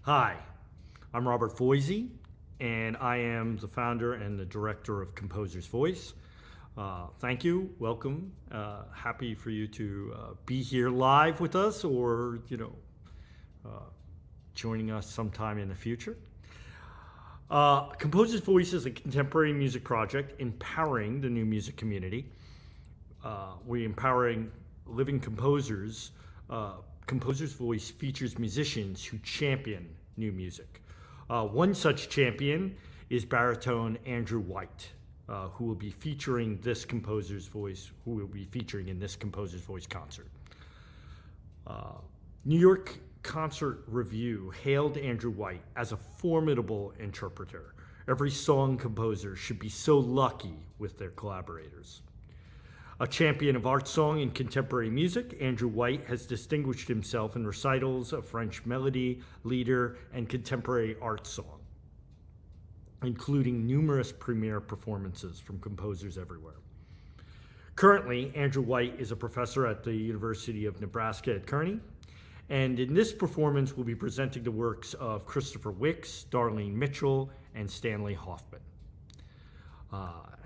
Hi, I'm Robert Foisey, and I am the founder and the director of Composer's Voice. Thank you, welcome. Happy for you to be here live with us, or joining us sometime in the future. Composer's Voice is a contemporary music project empowering the new music community. We're empowering living composers. Composer's Voice features musicians who champion new music. One such champion is baritone Andrew White, who will be featuring in this Composer's Voice concert. New York Concert Review hailed Andrew White as a formidable interpreter. Every song composer should be so lucky with their collaborators. A champion of art song and contemporary music, Andrew White has distinguished himself in recitals of French melody, lieder, and contemporary art song, including numerous premiere performances from composers everywhere. Currently, Andrew White is a professor at the University of Nebraska at Kearney, and in this performance we'll be presenting the works of Christopher Wicks, Darlene Mitchell, and Stanley Hoffman.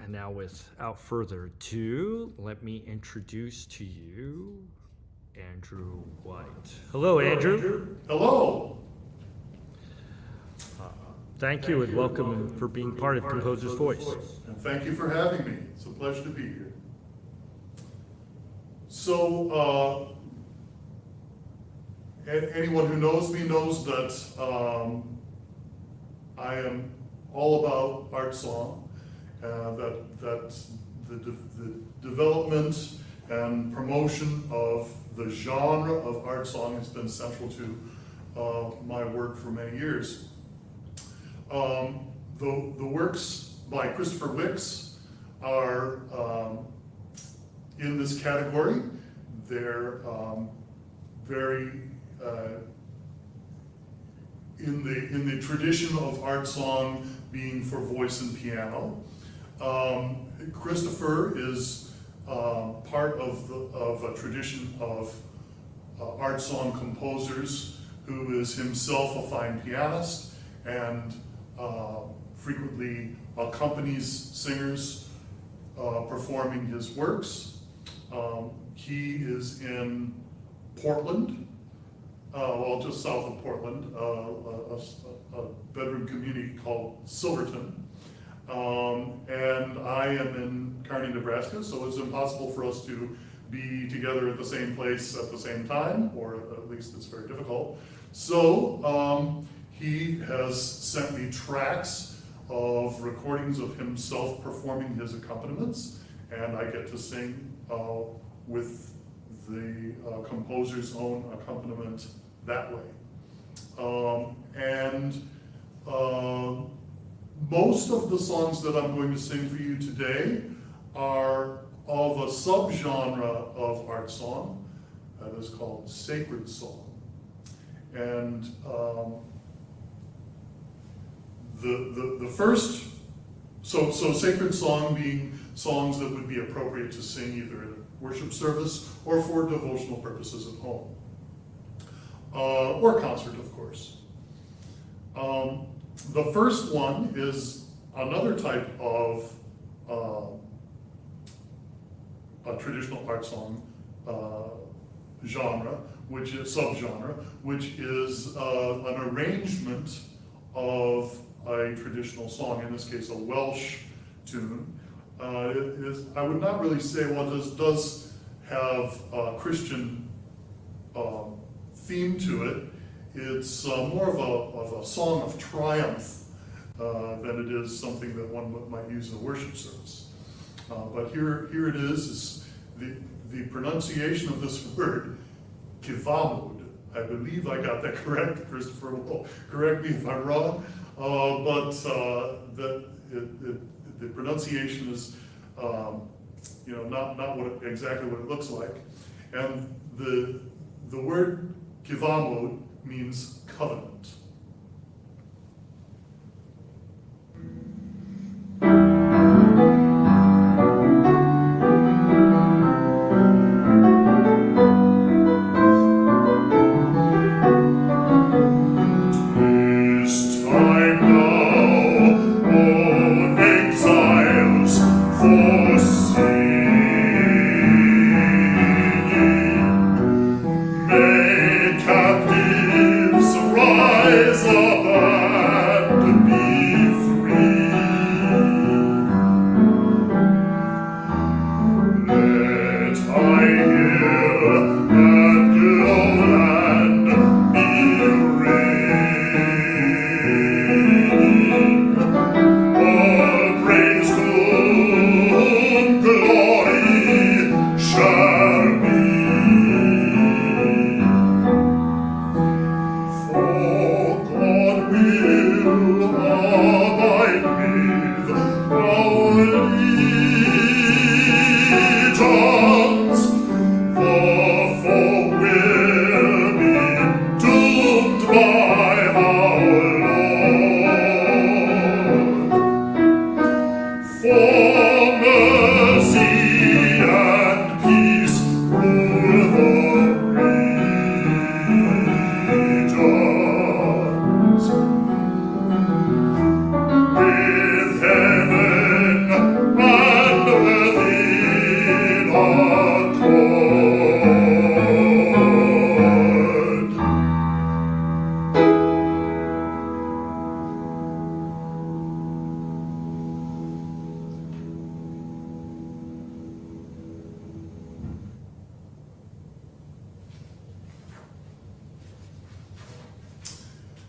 And now, without further ado, let me introduce to you Andrew White. Hello, Andrew. Hello. Thank you and welcome for being part of Composer's Voice. And thank you for having me. It's a pleasure to be here. So, anyone who knows me knows that I am all about art song. That the development and promotion of the genre of art song has been central to my work for many years. The works by Christopher Wicks are in this category. They're very in the tradition of art song being for voice and piano. Christopher is part of a tradition of art song composers who is himself a fine pianist and frequently accompanies singers performing his works. He is in Portland, just south of Portland, a bedroom community called Silverton. And I am in Kearney, Nebraska, so it's impossible for us to be together at the same place at the same time, or at least it's very difficult. So he has sent me tracks of recordings of himself performing his accompaniments, and I get to sing with the composer's own accompaniment that way. Most of the songs that I'm going to sing for you today are of a subgenre of art song that is called sacred song. And the first, so sacred song being songs that would be appropriate to sing either in a worship service or for devotional purposes at home, or concert, of course. The first one is another type of a traditional art song genre, which is subgenre, which is an arrangement of a traditional song, in this case a Welsh tune. I would not really say, well, this does have a Christian theme to it. It's more of a song of triumph than it is something that one might use in a worship service. But here it is the pronunciation of this word, Cymafod. I believe I got that correct. Christopher will correct me if I'm wrong. But the pronunciation is not exactly what it looks like. And the word Cymafod means covenant.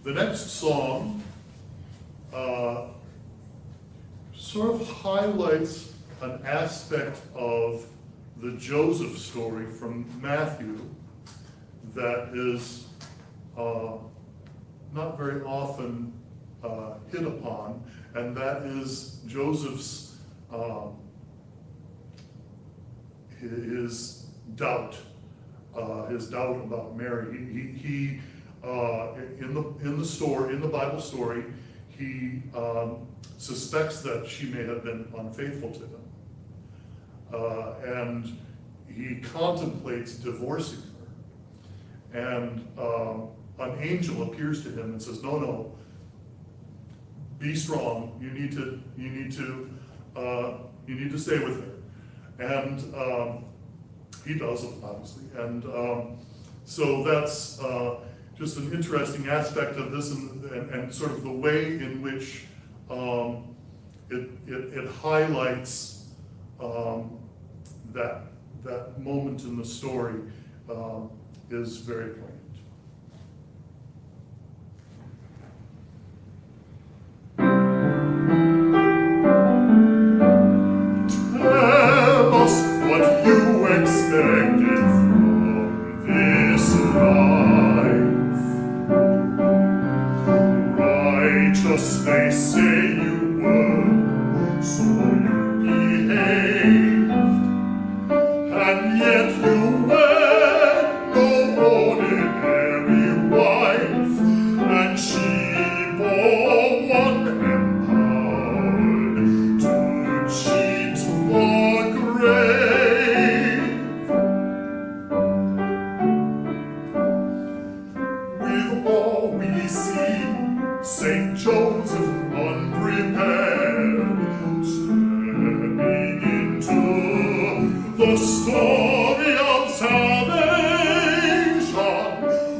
The next song sort of highlights an aspect of the Joseph story from Matthew that is not very often hit upon, and that is Joseph's his doubt about Mary. He in the Bible story, he suspects that she may have been unfaithful to him, and he contemplates divorcing her. And an angel appears to him and says, "No, be strong. You need to stay with her." And he does, obviously. And so that's just an interesting aspect of this, and sort of the way in which it highlights that moment in the story is very poignant. Tell us what you expected from this life. Righteous they say you were, so you behaved, and yet you were no ordinary wife, and she bore one empowered to cheat the grave. With all we see, Saint Joseph unprepared, stepping into the story of salvation,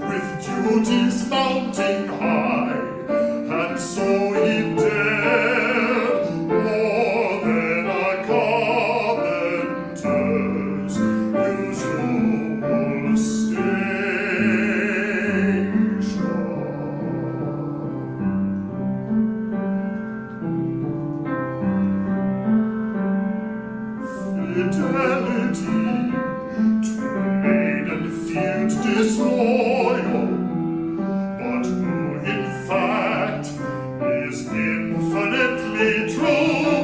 with duties mounting high, and so he dared more than a carpenter's usual station. Fidelity to maiden field disloyal, but who in fact is infinitely true,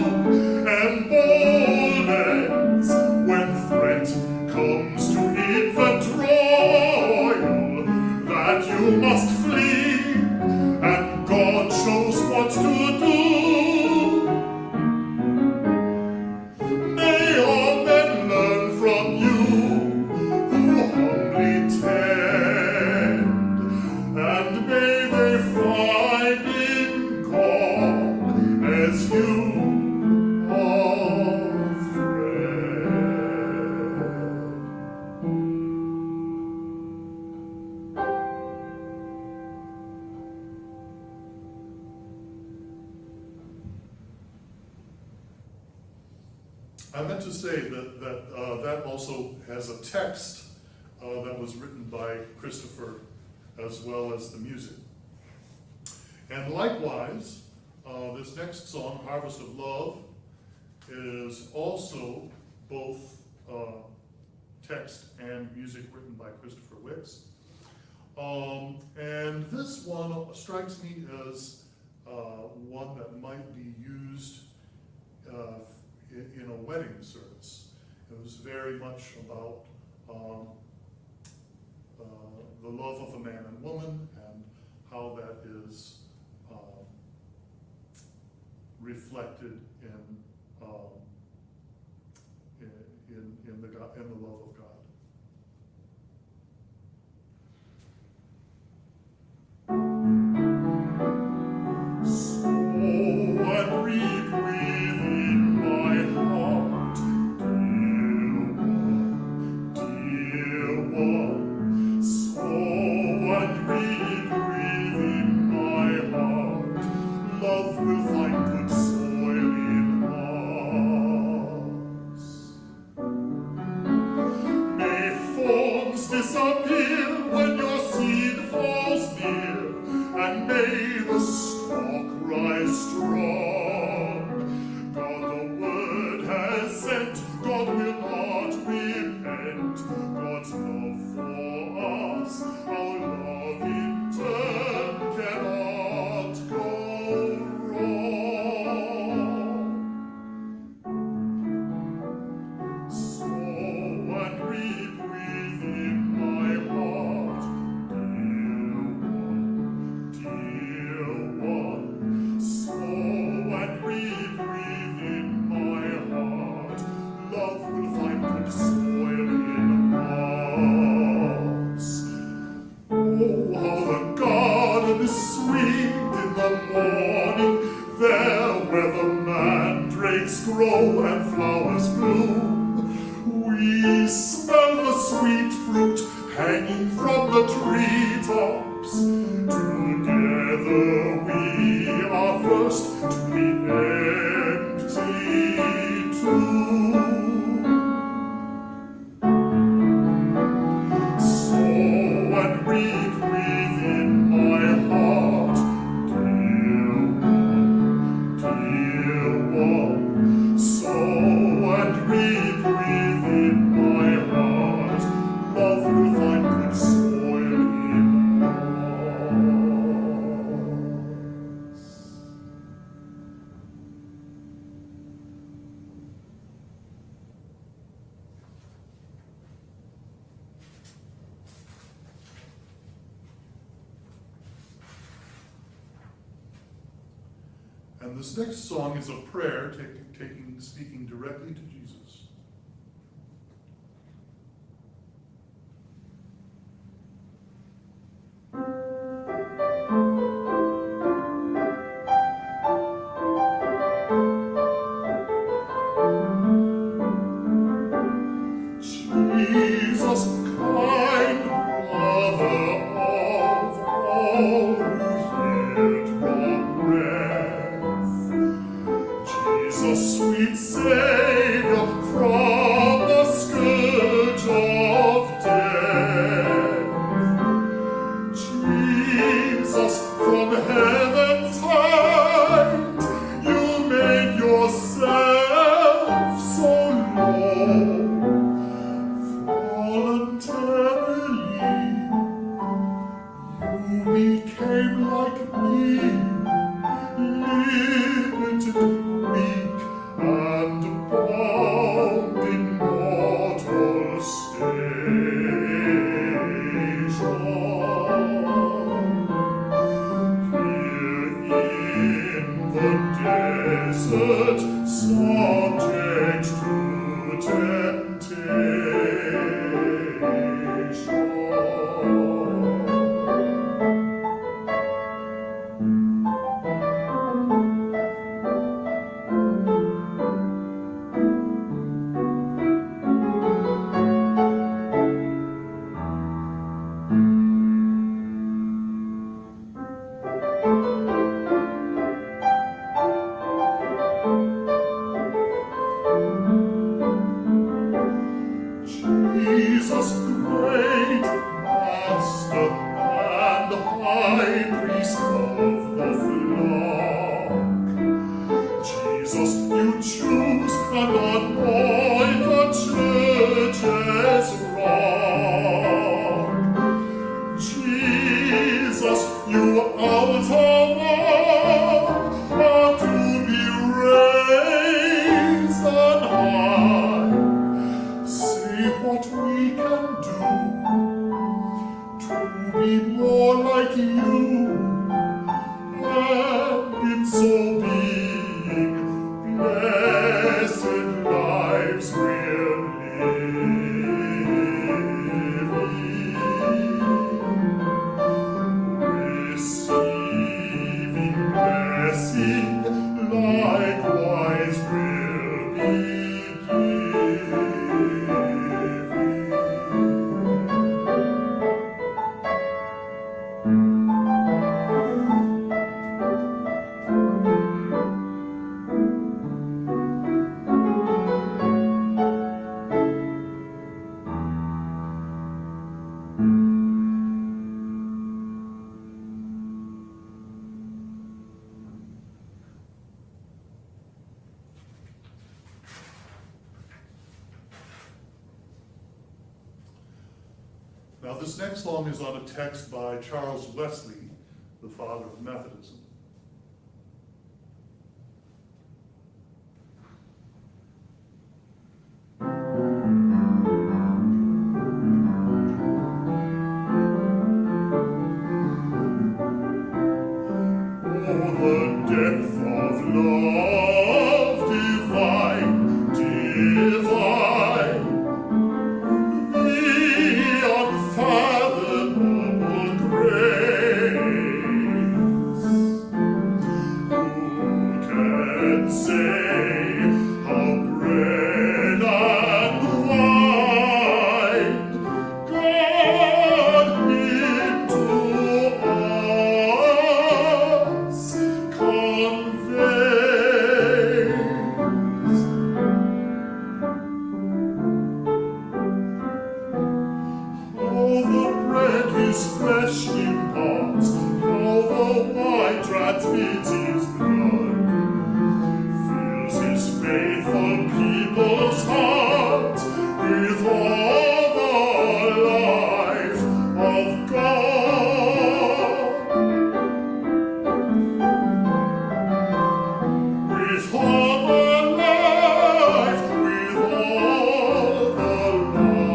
and boldens when threat comes to infant royal, that you must flee, and God shows what to do. May all men learn from you, who humbly tend, and may they find in God as you are friend. I meant to say that also has a text that was written by Christopher, as well as the music. And likewise, this next song, Harvest of Love, is also both text and music written by Christopher Wicks. And this one strikes me as one that might be used in a wedding service. It was very much about the love of a man and woman, and how that is reflected in the love of God. Sow and reap within my heart, dear one. Sow and reap within my heart. Love will find good soil in us. May thorns disappear when your seed falls near, and may trees grow and flowers bloom. We smell the sweet fruit hanging from the treetops. Together we are first to the empty tomb. So and read within my heart, dear one. So and read within my heart, love will find good soil in us. And this next song is a prayer speaking directly to Jesus. Jesus, kind brother of all who hear your breath, Jesus, sweet Savior from the scourge of death, Jesus, from heaven's height, you made yourself so low. Voluntarily, you became like me, limited, weak, and bound in mortal station. Here in the desert, subject to temptation. Jesus, great Master and High Priest of the flock, Jesus, you choose and anoint the church's rock. Jesus, you out of all are to be raised on high. Say what we can do to be more like you, and in so being, blessed lives we're living, receiving blessing, likewise will be giving. Now, this next song is on a text by Charles Wesley, the father of Methodism. Oh, the depth of love divine, divine. Unfathomable grace. when his flesh imparts how the white rat beats his blood, fills his faithful people's hearts with all the life of God, with all the life, with all the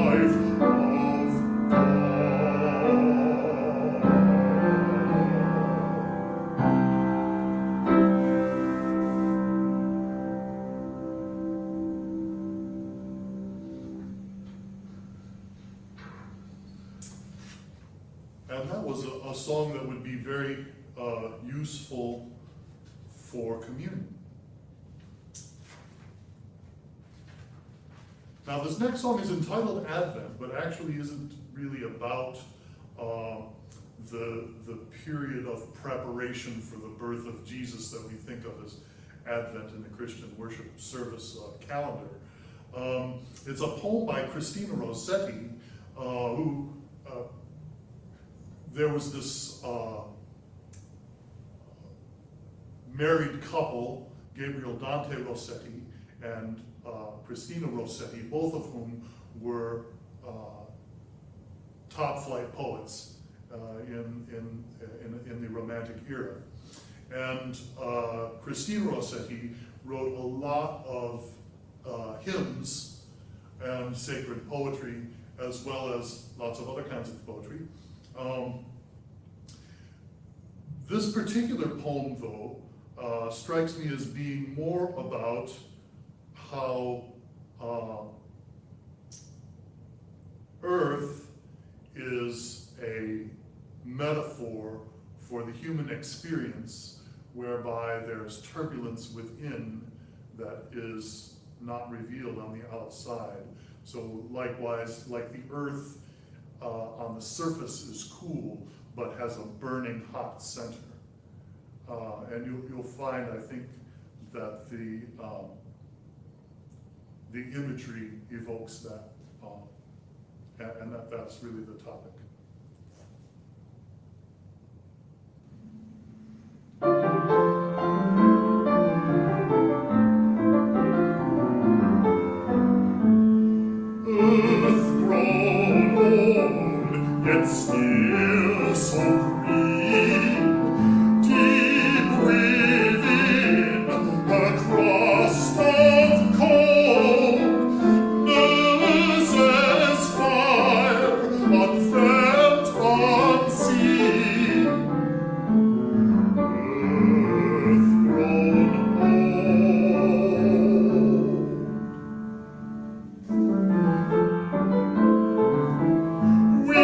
life of God. And that was a song that would be very useful for communion. Now, this next song is entitled Advent, but actually isn't really about the period of preparation for the birth of Jesus that we think of as Advent in the Christian worship service calendar. It's a poem by Christina Rossetti, who there was this married couple, Gabriel Dante Rossetti and Christina Rossetti, both of whom were top flight poets in the Romantic era. And Christina Rossetti wrote a lot of hymns and sacred poetry, as well as lots of other kinds of poetry. This particular poem, though, strikes me as being more about how Earth is a metaphor for the human experience, whereby there's turbulence within that is not revealed on the outside. So likewise, like the Earth on the surface is cool, but has a burning hot center. And you'll find, I think, that the imagery evokes that, and that's really the topic. Earth grown old, yet still so green, deep within a crust of cold, nurses fire unfelt, unseen. Earth grown old. We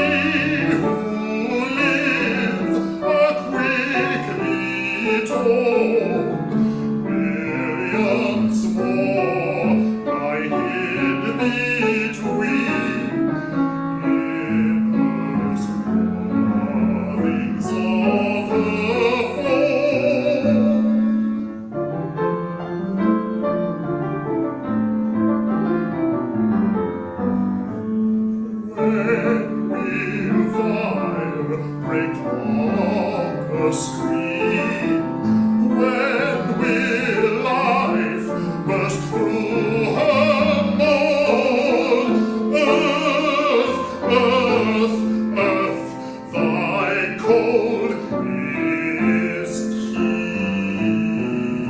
who live are quickly told, millions more lie hid between, in Earth's rovings of the fold. When will fire break on the screen? When will life burst through her mold? Earth, earth, thy cold is keen.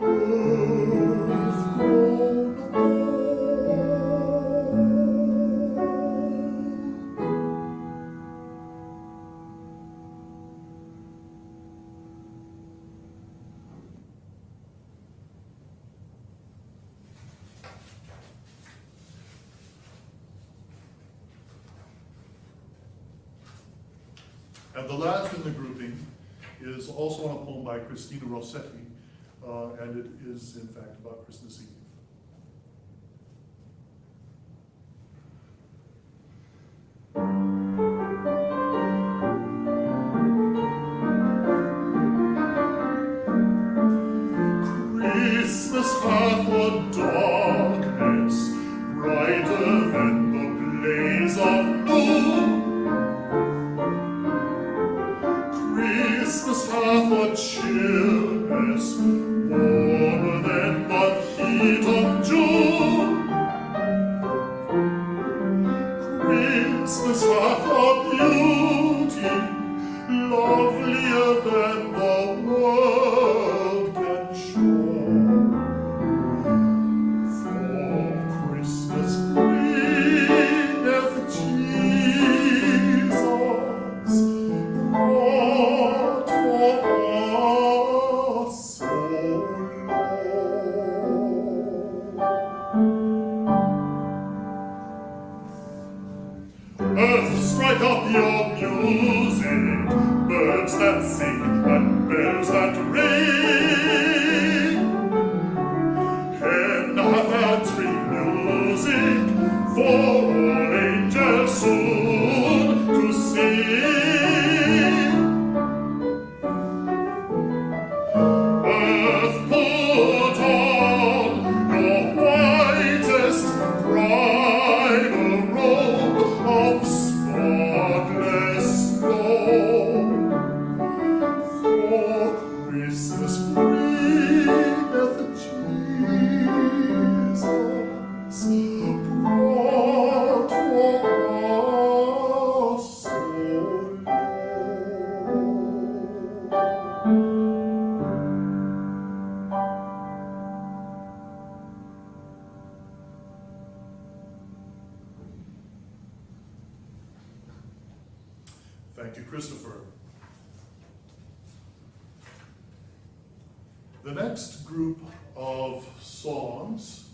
Earth grown old. And the last in the grouping is also a poem by Christina Rossetti, and it is in fact about Christmas Eve. Christmas hath a darkness brighter than the blaze of noon. Christmas hath a chillness warmer than the heat of June. Christmas hath a beauty lovelier than the world can show. For Christmas bringeth Jesus, brought for us so low. Earth, strike up your music, birds that sing and bells that ring. Heaven hath had sweet music for all angels soon to sing. Earth, put on your whitest bridal robe of spotless snow. For Christmas bringeth Jesus, brought for us so Thank you, Christopher. The next group of songs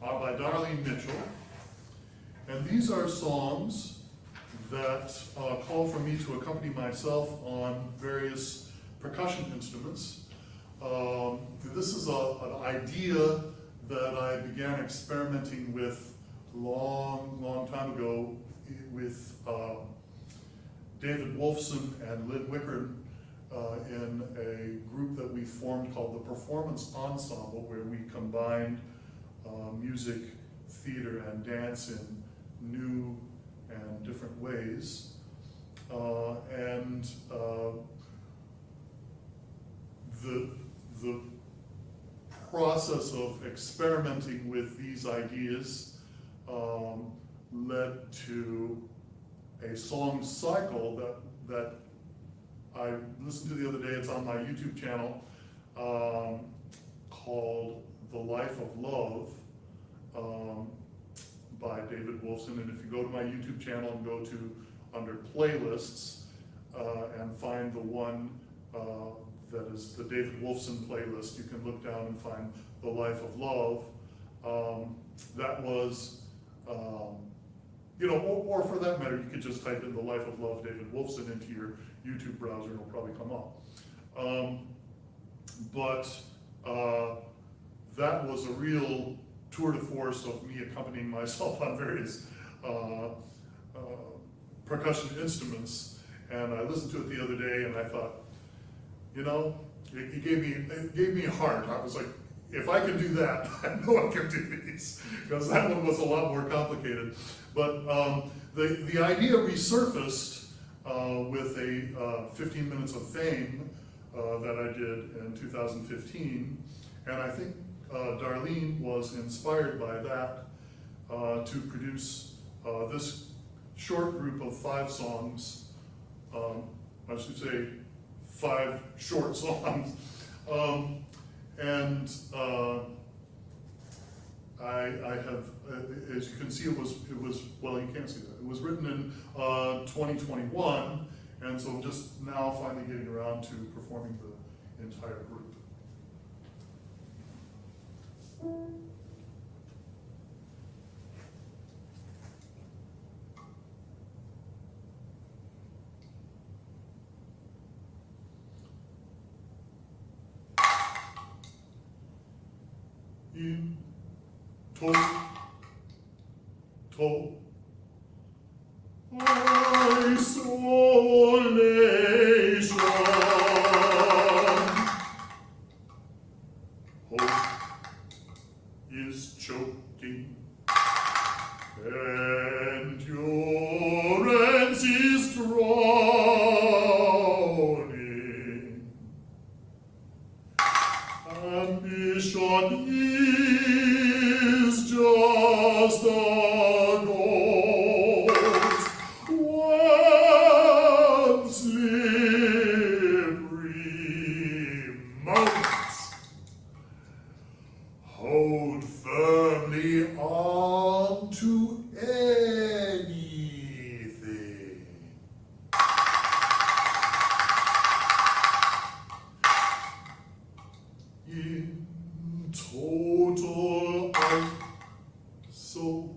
are by Darlene Mitchell, and these are songs that call for me to accompany myself on various percussion instruments. This is an idea that I began experimenting with long time ago with David Wolfson and Lynn Wickard in a group that we formed called the Performance Ensemble, where we combined music, theater, and dance in new and different ways. The process of experimenting with these ideas led to a song cycle that I listened to the other day. It's on my YouTube channel, called The Life of Love, by David Wolfson. And if you go to my YouTube channel and go to under playlists and find the one that is the David Wolfson playlist, you can look down and find The Life of Love. That was, or for that matter, you could just type in The Life of Love David Wolfson into your YouTube browser and it'll probably come up. That was a real tour de force of me accompanying myself on various percussion instruments. And I listened to it the other day and I thought, it gave me a heart. I was like, if I can do that, I know I can do these, because that one was a lot more complicated. But the idea resurfaced with a 15 Minutes of Fame that I did in 2015, and I think Darlene was inspired by that to produce this short group of 5 songs, I should say 5 short songs. I have, as you can see, it was well, you can't see that. It was written in 2021, and so just now finally getting around to performing the entire group. In to isolation, hope in is choking. Endurance is drowning. Ambition is just a ghost. One slippery moment. Hold firmly on to anything. In total isolation.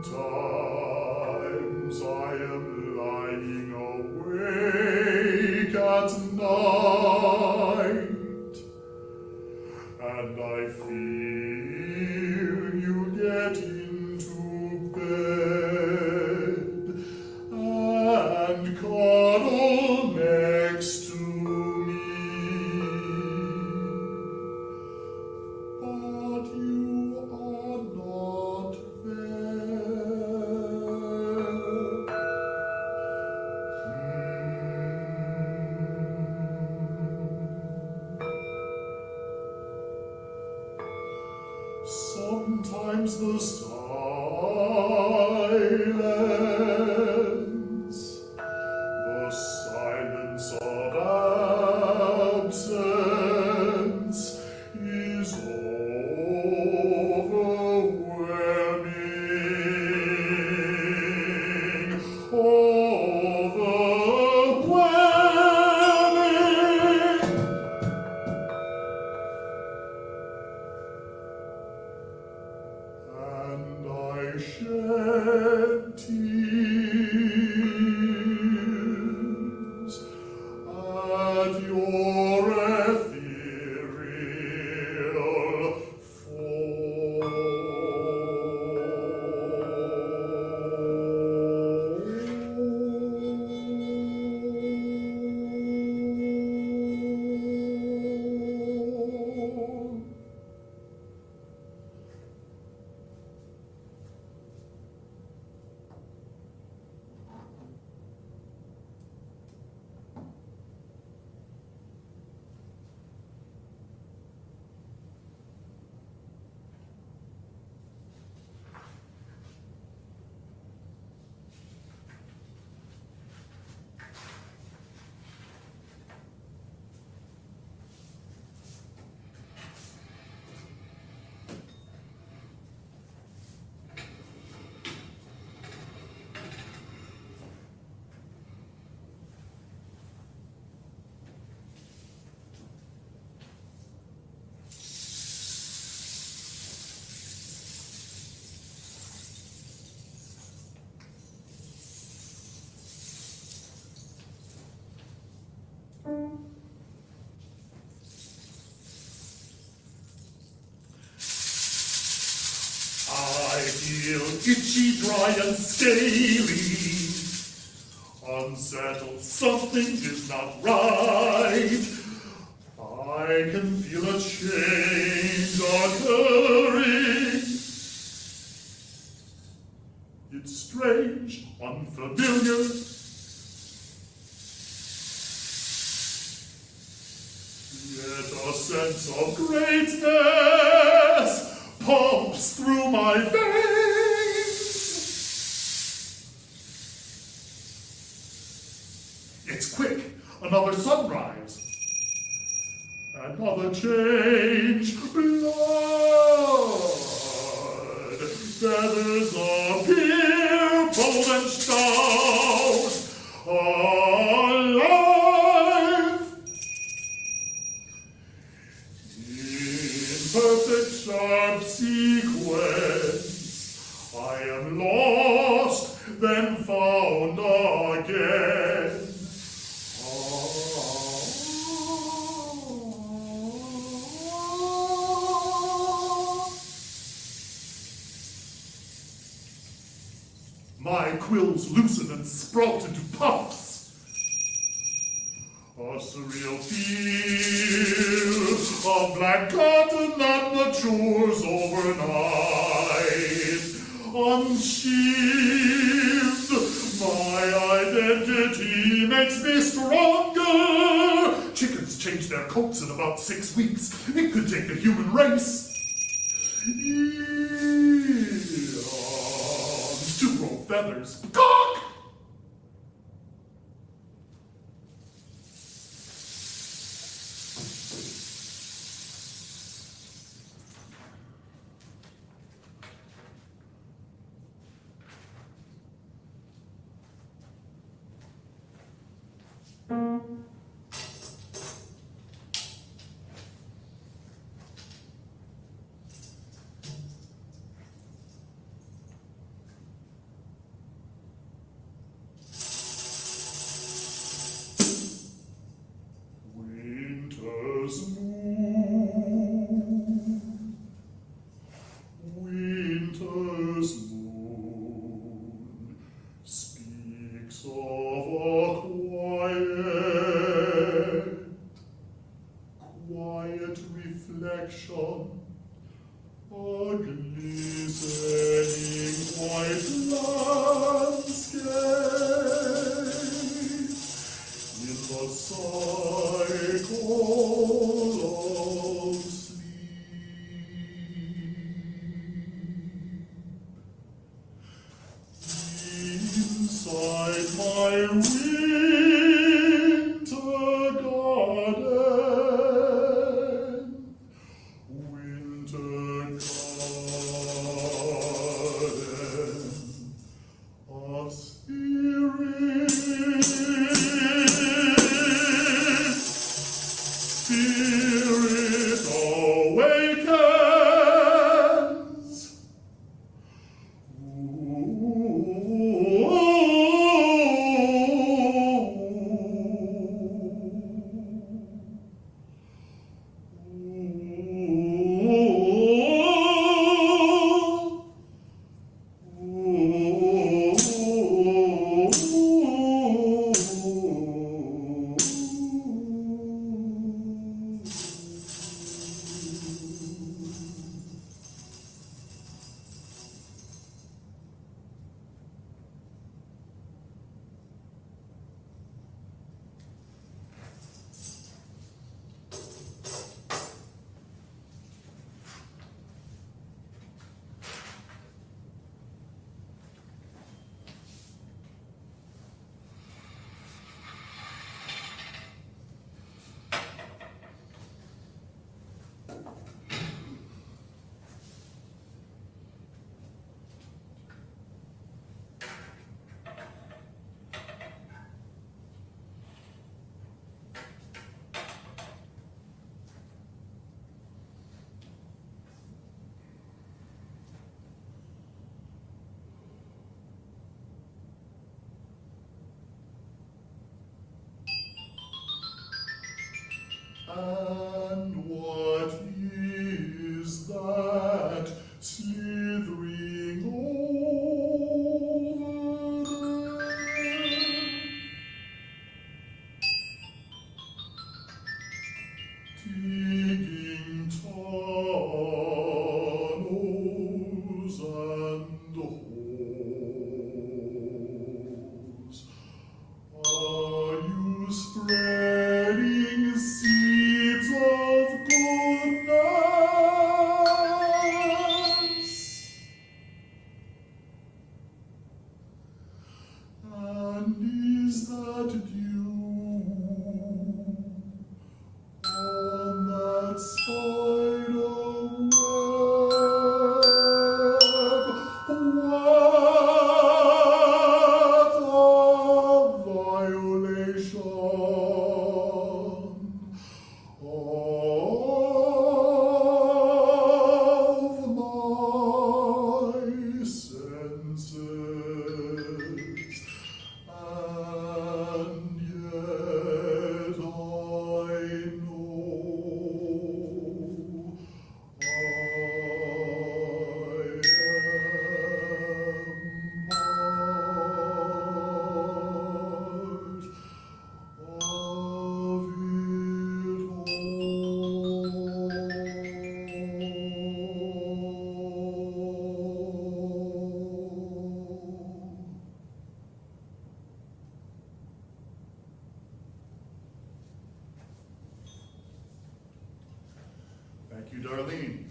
Sometimes I am lying awake at night, and I feel you get into bed and cuddle next to me. But you are not there. Sometimes the silence of absence is overwhelming, overwhelming. And I shed tears at your ethereal fall. I feel itchy, dry, and scaly. Unsettled, something is not right. I can feel a change occurring. It's strange, unfamiliar. Yet a sense of greatness pumps through my veins. It's quick, another sunrise. Another change, blood, feathers appear, bold and stout, alive, in perfect sharp sequence. I am lost, then found again. My quills loosen and sprout into puffs. A surreal field of black cotton that matures overnight. Unsheathed, my identity makes me stronger. Chickens change their coats in about 6 weeks. It could take the human race. Eons to grow feathers. Cock! Winter's moon speaks of a quiet reflection, a glistening white landscape in the cycle of inside my winter garden, a spirit awakens. And what is that slithering over there? Digging tunnels and holes. Are you spreading seeds of goodness? And is that dew on Thank you, Darlene.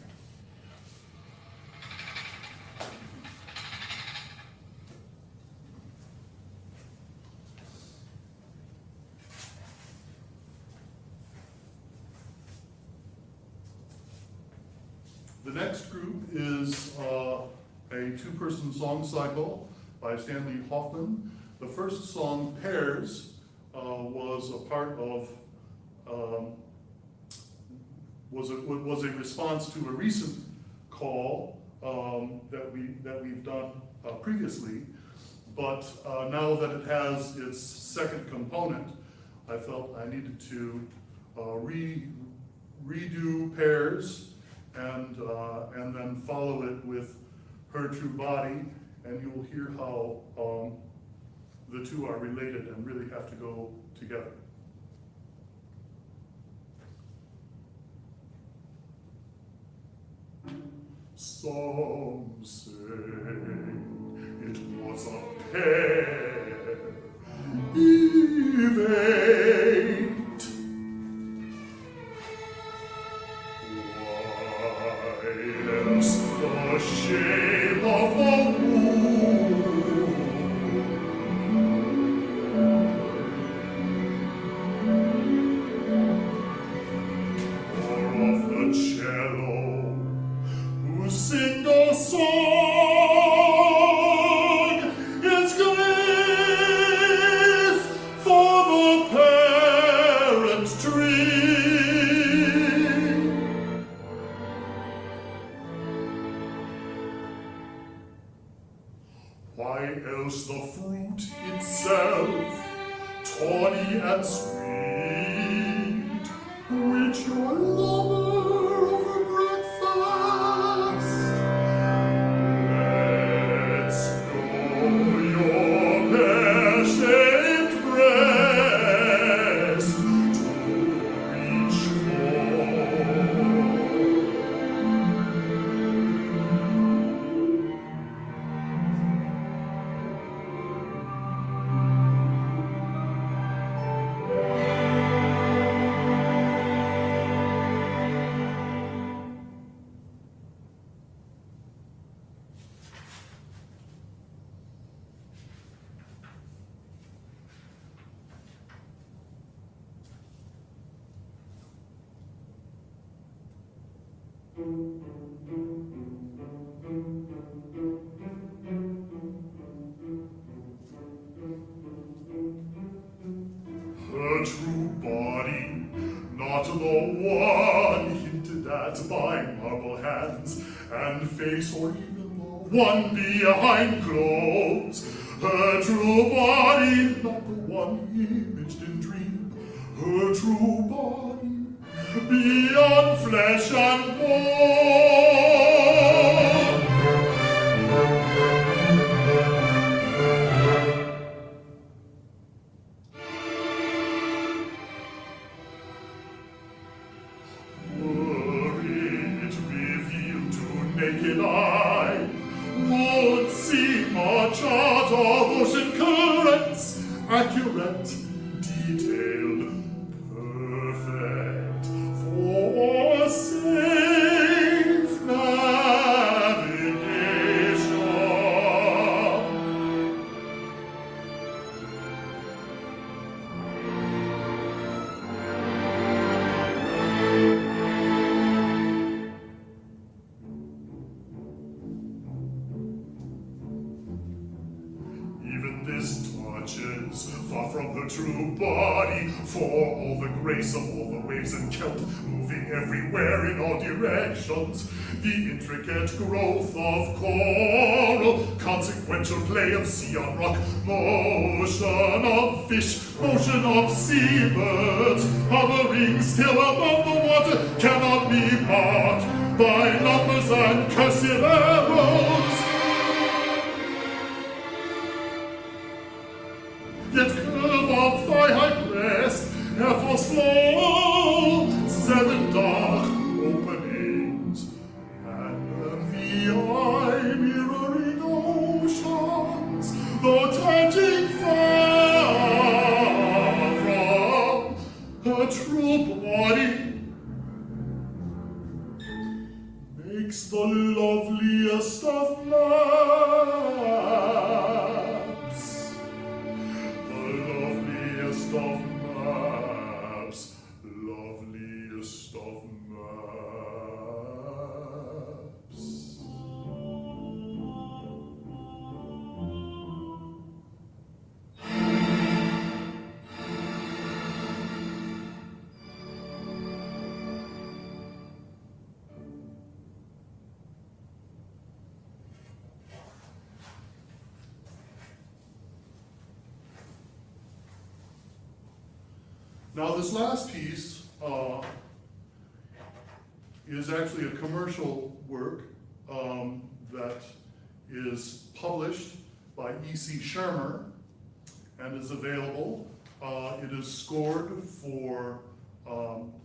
The next group is a two-person song cycle by Stanley Hoffman. The first song, Pairs, was a part of, was a response to a recent call that we've done previously. But now that it has its second component, I felt I needed to redo Pairs and then follow it with Her True Body, and you will hear how the two are related and really have to go together. Some say it was a pair, evade. Else the shame of the wound, or of the cello who sing a song is grief for the parent tree. Why else the fruit itself, tawny and sweet, which your lover over breakfast lets go your pear-shaped breast to reach her true body, not the one hinted at by marble hands and face, or even the one behind clothes. Her true body, not the one imaged in dream. Her true body, beyond flesh and bone. Were it revealed to naked eye, would seem a chart of ocean currents, accurate, detailed, perfect, for safe navigation. Even this touches far from her true body, for all the grace of all the waves and kelp, moving everywhere in all directions, the intricate growth of coral, consequential play of sea on rock, motion of fish, motion of seabirds, hovering still above the water, cannot be marked by numbers and cursive arrows. Yet curve of thigh-high breast, heifers flow, seven dark openings, and the eye mirroring oceans, though touching far from her true body. makes the loveliest of maps. The loveliest of maps. Loveliest of maps. Now this last piece is actually a commercial work that is published by E.C. Shermer and is available. It is scored for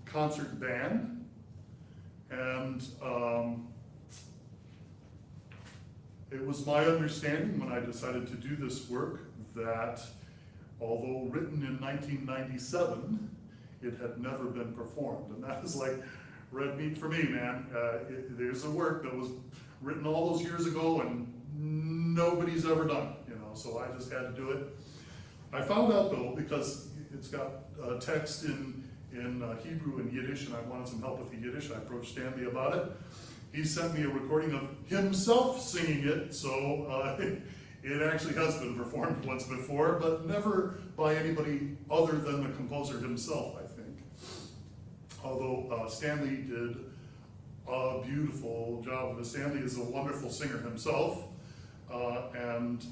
concert band, and it was my understanding when I decided to do this work that although written in 1997, it had never been performed. And that is like red meat for me, man. There's a work that was written all those years ago and nobody's ever done it, you know, so I just had to do it. I found out though, because it's got text in Hebrew and Yiddish, and I wanted some help with the Yiddish. I approached Stanley about it. He sent me a recording of himself singing it, so it actually has been performed once before, but never by anybody other than the composer himself, I think. Although Stanley did a beautiful job of it. Stanley is a wonderful singer himself, and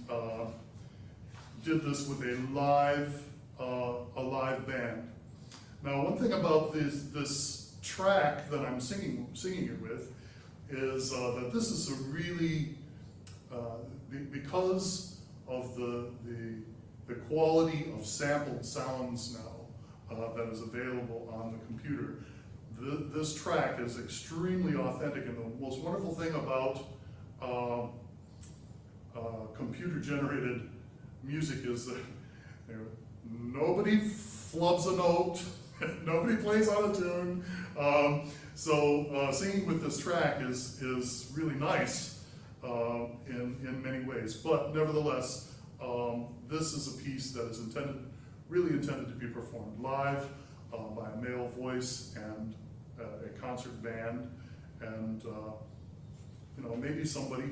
did this with a live band. Now, one thing about this track that I'm singing it with is that this is a really because of the quality of sampled sounds now that is available on the computer. This track is extremely authentic, and the most wonderful thing about computer-generated music is that nobody flubs a note, nobody plays out a tune. So singing with this track is really nice. In many ways, but nevertheless, this is a piece that is really intended to be performed live by a male voice and a concert band, and you know, maybe somebody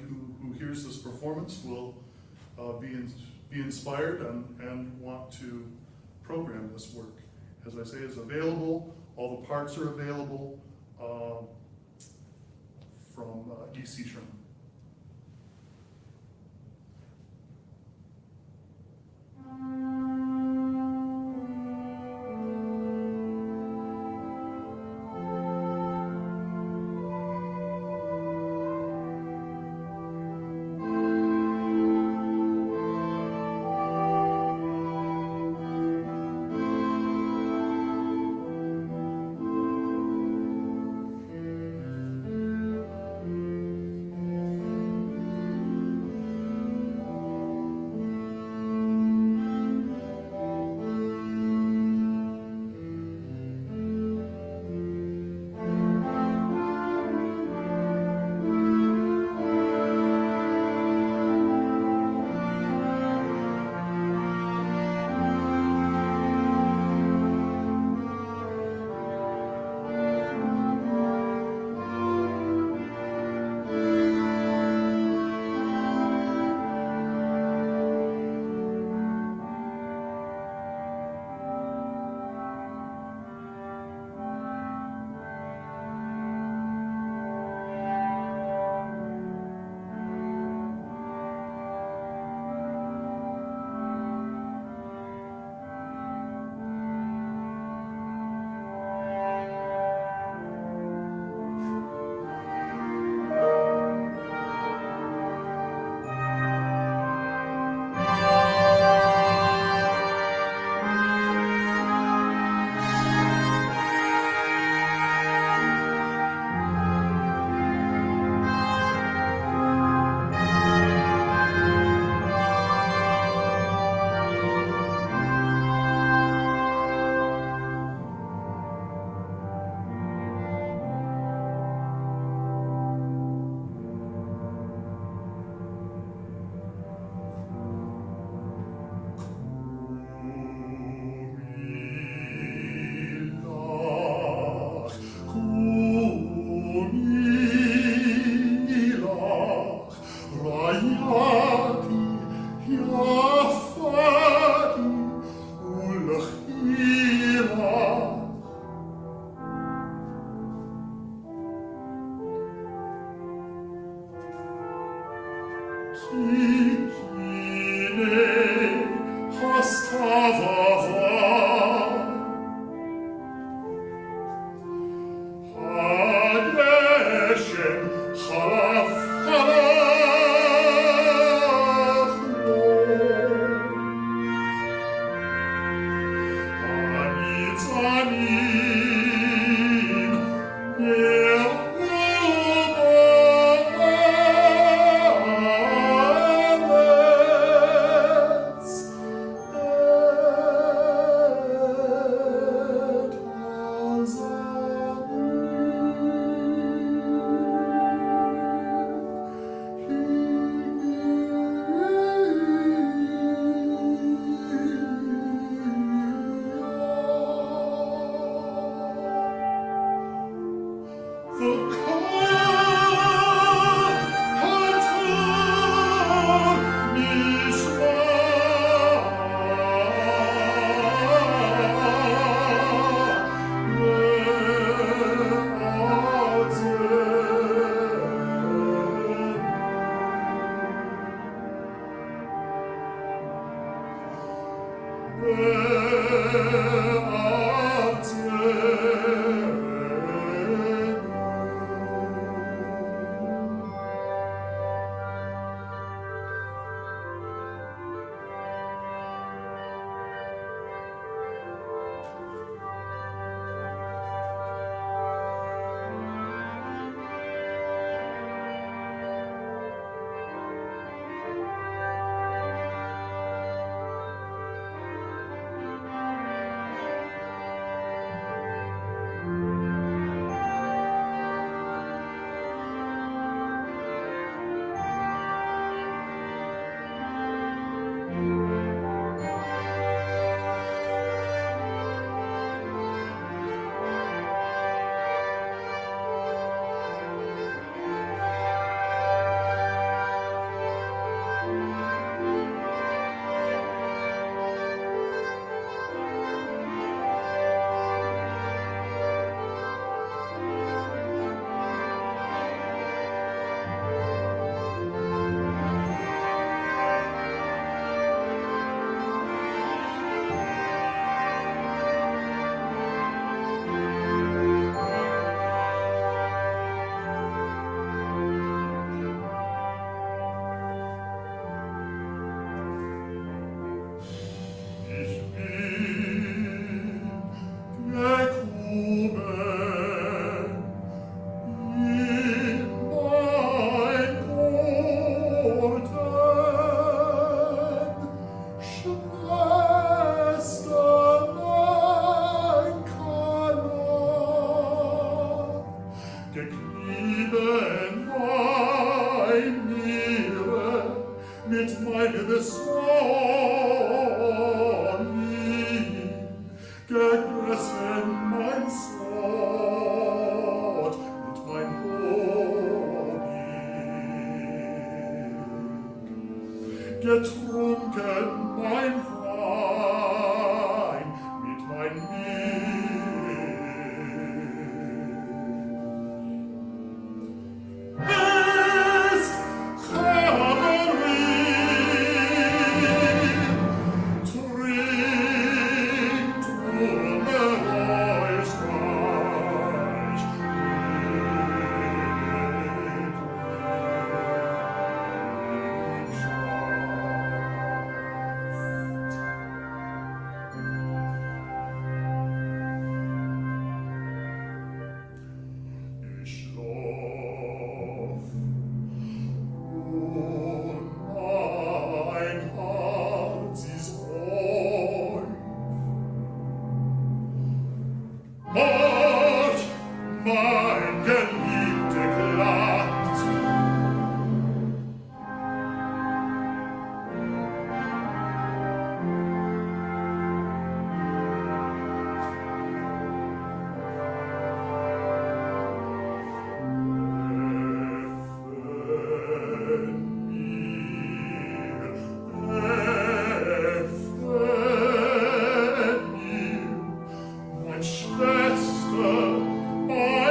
who hears this performance will be inspired and want to program this work. As I say, it's available. All the parts are available from E.C. Sherman.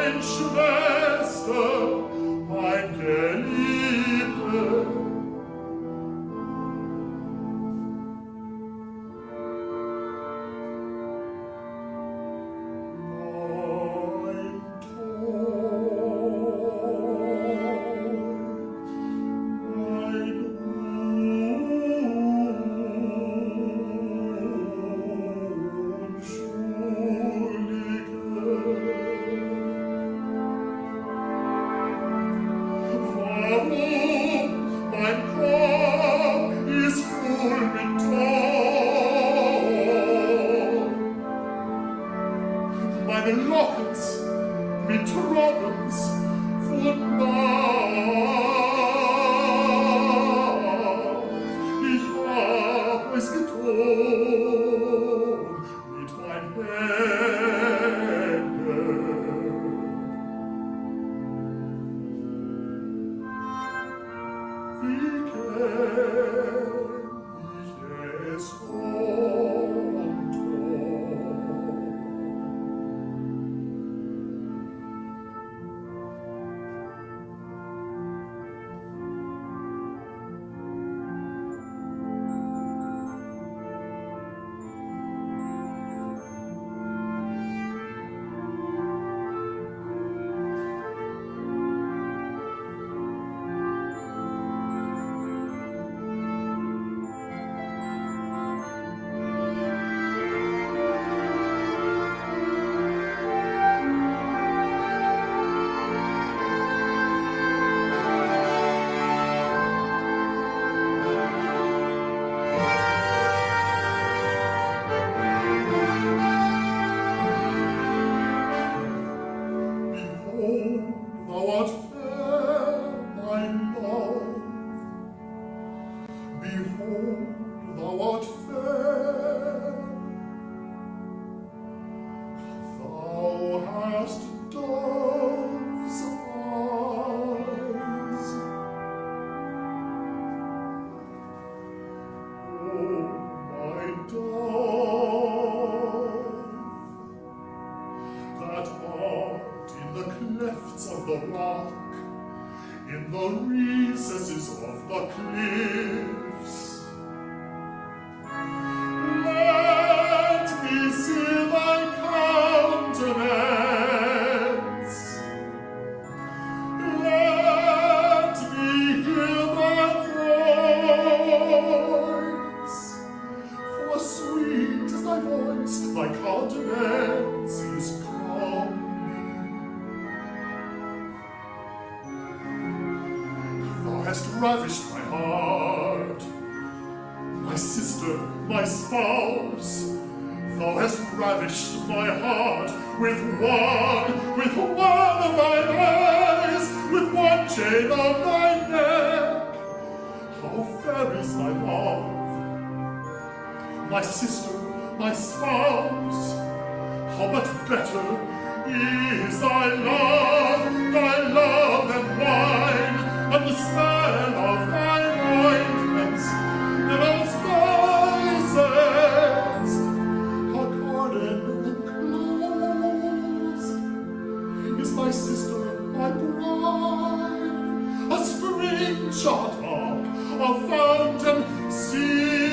Mein Lockens mit Robbens wunderbar. Ich hab es getan mit meinen Händen. Wie kenn ich es ravished my heart, my sister, my spouse. Thou hast ravished my heart with one of thine eyes, with one chain of thy neck. How fair is thy love, my sister, my spouse. How much better is thy love than wine, and the smell of thine ointments in all spices. A garden enclosed is my sister, my bride, a spring shot up, a fountain sealed.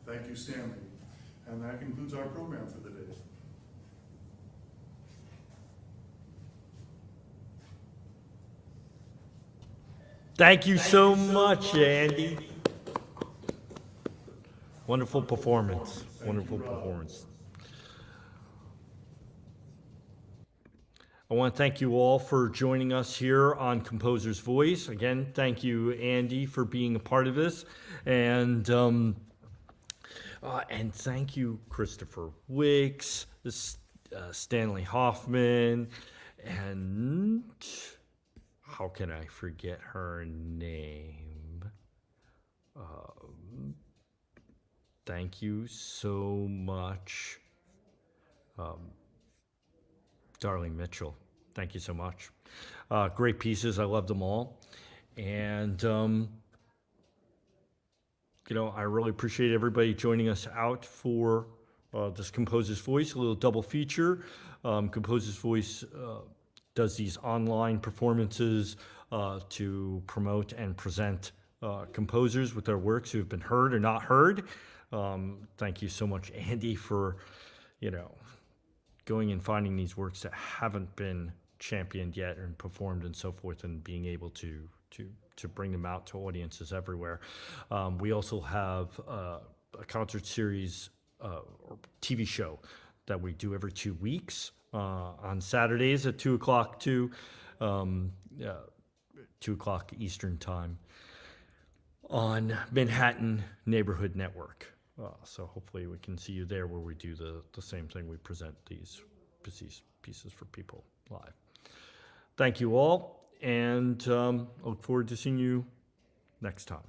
Thank you, Stanley. And that concludes our program for the day. Thank you so much, Andy. Wonderful performance. Wonderful performance. I want to thank you all for joining us here on Composer's Voice. Again, thank you, Andy, for being a part of this. And thank you, Christopher Wicks, Stanley Hoffman, and how can I forget her name? Thank you so much, Darlene Mitchell. Thank you so much. Great pieces. I love them all. And, I really appreciate everybody joining us out for this Composer's Voice, a little double feature. Composer's Voice does these online performances to promote and present composers with their works who have been heard or not heard. Thank you so much, Andy, for, going and finding these works that haven't been championed yet and performed and so forth, and being able to bring them out to audiences everywhere. We also have a concert series or TV show that we do every 2 weeks on Saturdays at 2 o'clock 2 o'clock Eastern time on Manhattan Neighborhood Network. So hopefully we can see you there, where we do the same thing. We present these pieces for people live. Thank you all, and I look forward to seeing you next time.